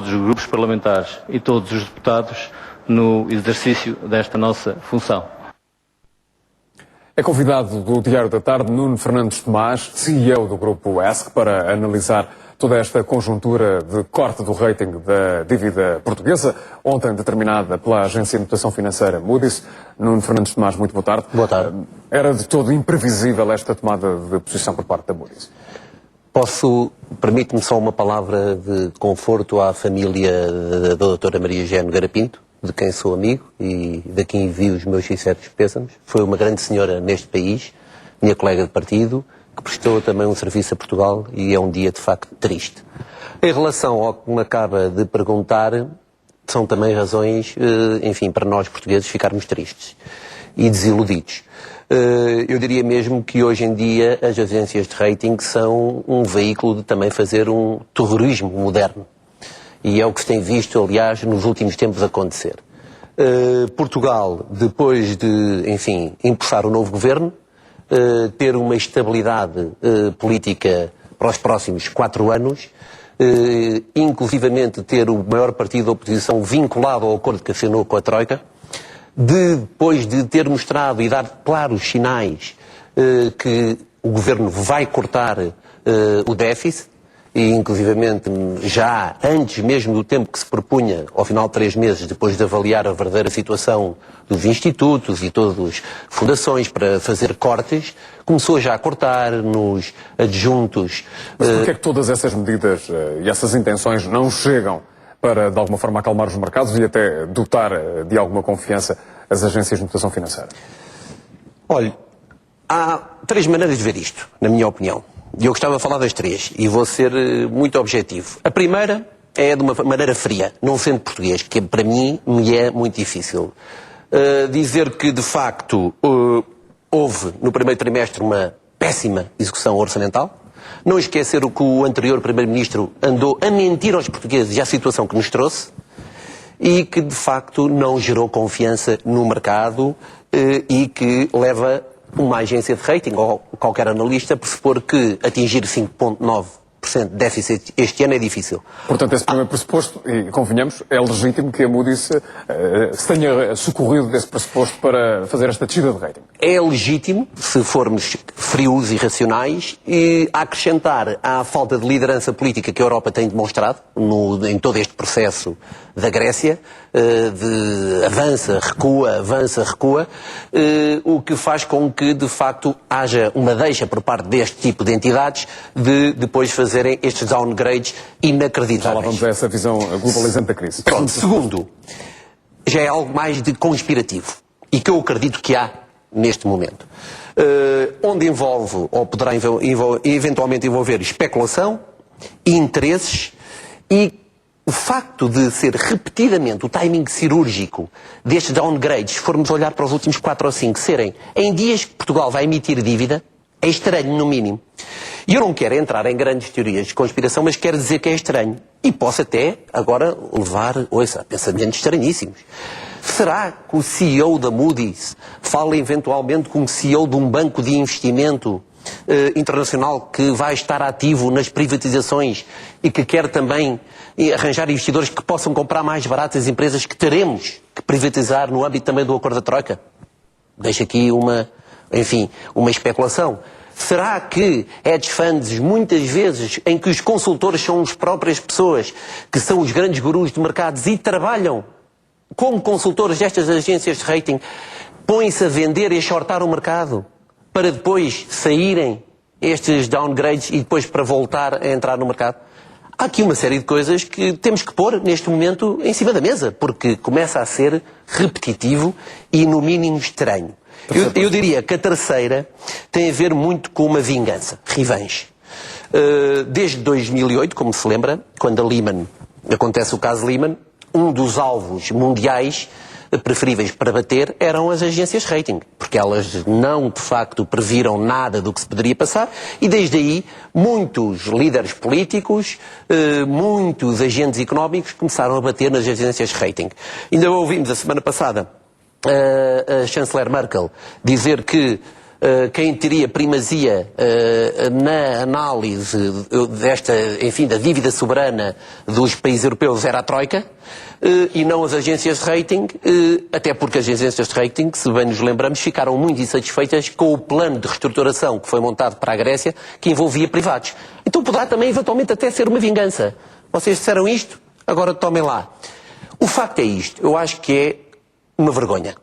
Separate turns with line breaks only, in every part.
todos os grupos parlamentares e todos os deputados no exercício desta nossa função.
É convidado do Diário da Tarde Nuno Fernandes Tomás, CEO do Grupo ESC, para analisar toda esta conjuntura de corte do rating da dívida portuguesa, ontem determinada pela agência de notação financeira Moody's. Nuno Fernandes Tomás, muito boa tarde.
Boa tarde. Era
de todo imprevisível esta tomada de posição por parte da Moody's?
Permite-me só uma palavra de conforto à família da doutora Maria Eugênia Nogueira Pinto, de quem sou amigo e de quem envio os meus sinceros pêsames. Foi uma grande senhora neste país, minha colega de partido, que prestou também um serviço a Portugal e é um dia de facto triste. Em relação ao que me acaba de perguntar, são também razões, enfim, para nós portugueses ficarmos tristes e desiludidos. Eu diria mesmo que hoje em dia as agências de rating são um veículo de também fazer um terrorismo moderno. E é o que se tem visto, aliás, nos últimos tempos acontecer. Portugal, depois de, enfim, empossar o novo governo, ter uma estabilidade política para os próximos 4 anos, inclusivamente ter o maior partido da oposição vinculado ao acordo que assinou com a Troika, depois de ter mostrado e dar claros sinais que o governo vai cortar o déficit, e inclusivamente já antes mesmo do tempo que se propunha, ao final de 3 meses, depois de avaliar a verdadeira situação dos institutos e todas as fundações para fazer cortes, começou já a cortar nos adjuntos.
Mas porquê é que todas essas medidas e essas intenções não chegam para, de alguma forma, acalmar os mercados e até dotar de alguma confiança as agências de notação financeira?
Olha, há 3 maneiras de ver isto, na minha opinião. E eu gostava de falar das 3, e vou ser muito objetivo. A primeira é de uma maneira fria, não sendo português, que para mim me é muito difícil. Dizer que, de facto, houve no primeiro trimestre uma péssima execução orçamental. Não esquecer o que o anterior Primeiro-Ministro andou a mentir aos portugueses e à situação que nos trouxe. E que, de facto, não gerou confiança no mercado e que leva uma agência de rating, ou qualquer analista, a pressupor que atingir 5,9% de déficit este ano é difícil.
Portanto, esse primeiro pressuposto, e convenhamos, é legítimo que a Moody's se tenha socorrido desse pressuposto para fazer esta descida de rating.
É legítimo, se formos frios e racionais, e a acrescentar à falta de liderança política que a Europa tem demonstrado em todo este processo da Grécia, de avança, recua, o que faz com que, de facto, haja uma deixa por parte deste tipo de entidades de depois fazerem estes downgrades inacreditáveis.
Já lá vamos a essa visão globalizante da crise.
Pronto, segundo, já é algo mais de conspirativo e que eu acredito que há neste momento. Onde envolve, ou poderá eventualmente envolver especulação, interesses e o facto de ser repetidamente o timing cirúrgico destes downgrades, se formos olhar para os últimos 4 ou 5, serem em dias que Portugal vai emitir dívida, é estranho, no mínimo. E eu não quero entrar em grandes teorias de conspiração, mas quero dizer que é estranho. E posso até, agora, levar, a pensamentos estranhíssimos. Será que o CEO da Moody's fala eventualmente com o CEO de um banco de investimento internacional que vai estar ativo nas privatizações e que quer também arranjar investidores que possam comprar mais baratas as empresas que teremos que privatizar no âmbito também do acordo da Troika? Deixo aqui uma especulação. Será que hedge funds, muitas vezes, em que os consultores são as próprias pessoas que são os grandes gurus de mercados e trabalham como consultores destas agências de rating, põem-se a vender e a shortar o mercado para depois saírem estes downgrades e depois para voltar a entrar no mercado? Há aqui uma série de coisas que temos que pôr neste momento em cima da mesa, porque começa a ser repetitivo e no mínimo estranho. Eu diria que a terceira tem a ver muito com uma vingança, revanche. Desde 2008, como se lembra, quando acontece o caso Lehman, um dos alvos mundiais preferíveis para bater eram as agências de rating, porque elas não, de facto, previram nada do que se poderia passar e, desde aí, muitos líderes políticos, muitos agentes económicos começaram a bater nas agências de rating. Ainda ouvimos a semana passada a chanceler Merkel dizer que quem teria primazia na análise da dívida soberana dos países europeus era a Troika, e não as agências de rating, até porque as agências de rating, se bem nos lembramos, ficaram muito insatisfeitas com o plano de reestruturação que foi montado para a Grécia, que envolvia privados. Então poderá também, eventualmente, até ser uma vingança. Vocês disseram isto, agora tomem lá. O facto é isto, eu acho que é uma vergonha.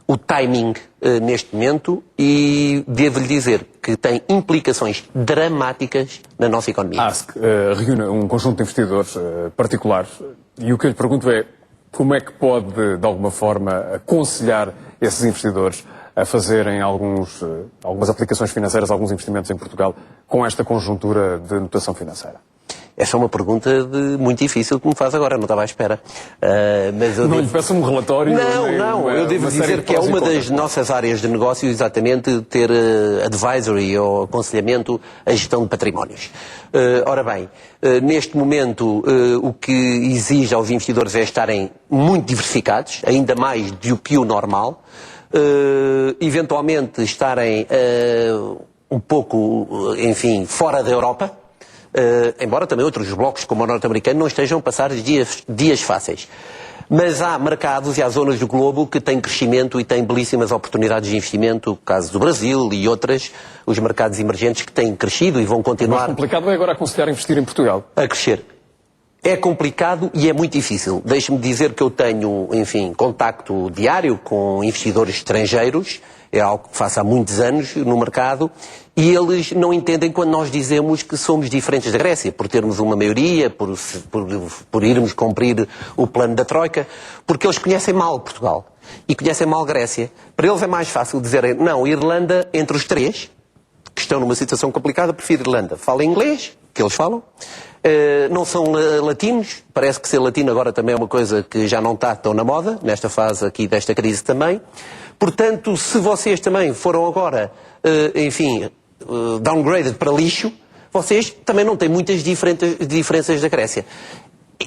O timing neste momento, e devo-lhe dizer que tem implicações dramáticas na nossa economia.
A ASK reúne um conjunto de investidores particulares e o que eu lhe pergunto é como é que pode, de alguma forma, aconselhar esses investidores a fazerem algumas aplicações financeiras, alguns investimentos em Portugal com esta conjuntura de notação financeira?
Essa é uma pergunta muito difícil que me faz agora, não estava à espera. Mas eu
não lhe peço um relatório?
Não, eu devo dizer que é uma das nossas áreas de negócio, exatamente, ter advisory ou aconselhamento à gestão de patrimónios. Ora bem, neste momento o que exige aos investidores é estarem muito diversificados, ainda mais do que o normal, eventualmente estarem um pouco, enfim, fora da Europa, embora também outros blocos, como o norte-americano, não estejam a passar dias fáceis. Mas há mercados e há zonas do globo que têm crescimento e têm belíssimas oportunidades de investimento, o caso do Brasil e outras, os mercados emergentes que têm crescido e vão continuar...
O mais complicado é agora aconselhar investir em Portugal.
A crescer. É complicado e é muito difícil. Deixe-me dizer que eu tenho, enfim, contacto diário com investidores estrangeiros, é algo que faço há muitos anos no mercado, e eles não entendem quando nós dizemos que somos diferentes da Grécia, por termos uma maioria, por irmos cumprir o plano da Troika, porque eles conhecem mal Portugal e conhecem mal Grécia. Para eles é mais fácil dizerem, não, Irlanda, entre os três, que estão numa situação complicada, prefiro Irlanda. Fala inglês, que eles falam, não são latinos, parece que ser latino agora também é uma coisa que já não está tão na moda, nesta fase aqui desta crise também. Portanto, se vocês também foram agora, enfim, downgraded para lixo, vocês também não têm muitas diferenças da Grécia.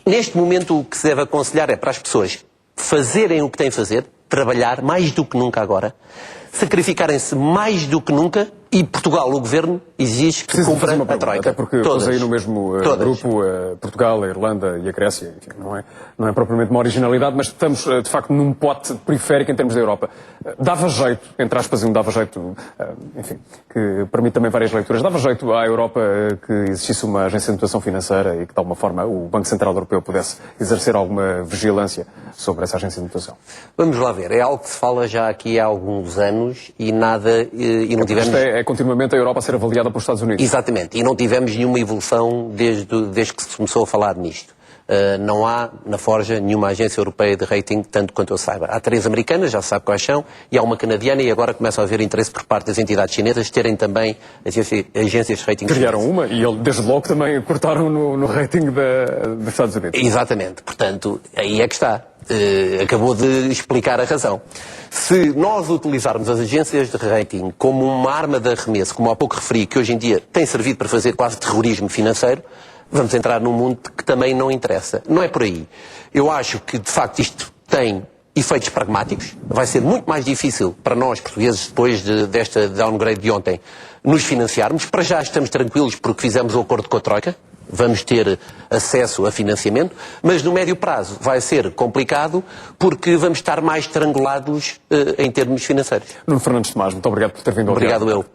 Neste momento o que se deve aconselhar é para as pessoas fazerem o que têm a fazer, trabalhar mais do que nunca agora, sacrificarem-se mais do que nunca, e Portugal, o Governo, exige que cumpra a Troika.
Até porque todos aí no mesmo grupo, Portugal, a Irlanda e a Grécia, enfim, não é propriamente uma originalidade, mas estamos de facto num pote periférico em termos da Europa. Dava jeito, entre aspas, dava jeito, enfim, que permite também várias leituras, dava jeito à Europa que existisse uma agência de notação financeira e que de alguma forma o Banco Central Europeu pudesse exercer alguma vigilância sobre essa agência de notação.
Vamos lá ver, é algo que se fala já aqui há alguns anos e e não tivemos...
É continuamente a Europa a ser avaliada pelos Estados Unidos.
Exatamente, e não tivemos nenhuma evolução desde que se começou a falar nisto. Não há na Forja nenhuma agência europeia de rating, tanto quanto eu saiba. Há 3 americanas, já se sabe quais são, e há uma canadiana, e agora começa a haver interesse por parte das entidades chinesas terem também agências de rating.
Criaram uma e desde logo também cortaram no rating dos Estados Unidos.
Exatamente, portanto, aí é que está. Acabou de explicar a razão. Se nós utilizarmos as agências de rating como uma arma de arremesso, como há pouco referi, que hoje em dia tem servido para fazer quase terrorismo financeiro, vamos entrar num mundo que também não interessa. Não é por aí. Eu acho que, de facto, isto tem efeitos pragmáticos. Vai ser muito mais difícil para nós, portugueses, depois desta downgrade de ontem, nos financiarmos. Para já estamos tranquilos porque fizemos o acordo com a Troika. Vamos ter acesso a financiamento, mas no médio prazo vai ser complicado porque vamos estar mais estrangulados em termos financeiros.
Nuno Fernandes Tomás, muito obrigado por ter vindo ao
Obrigado eu.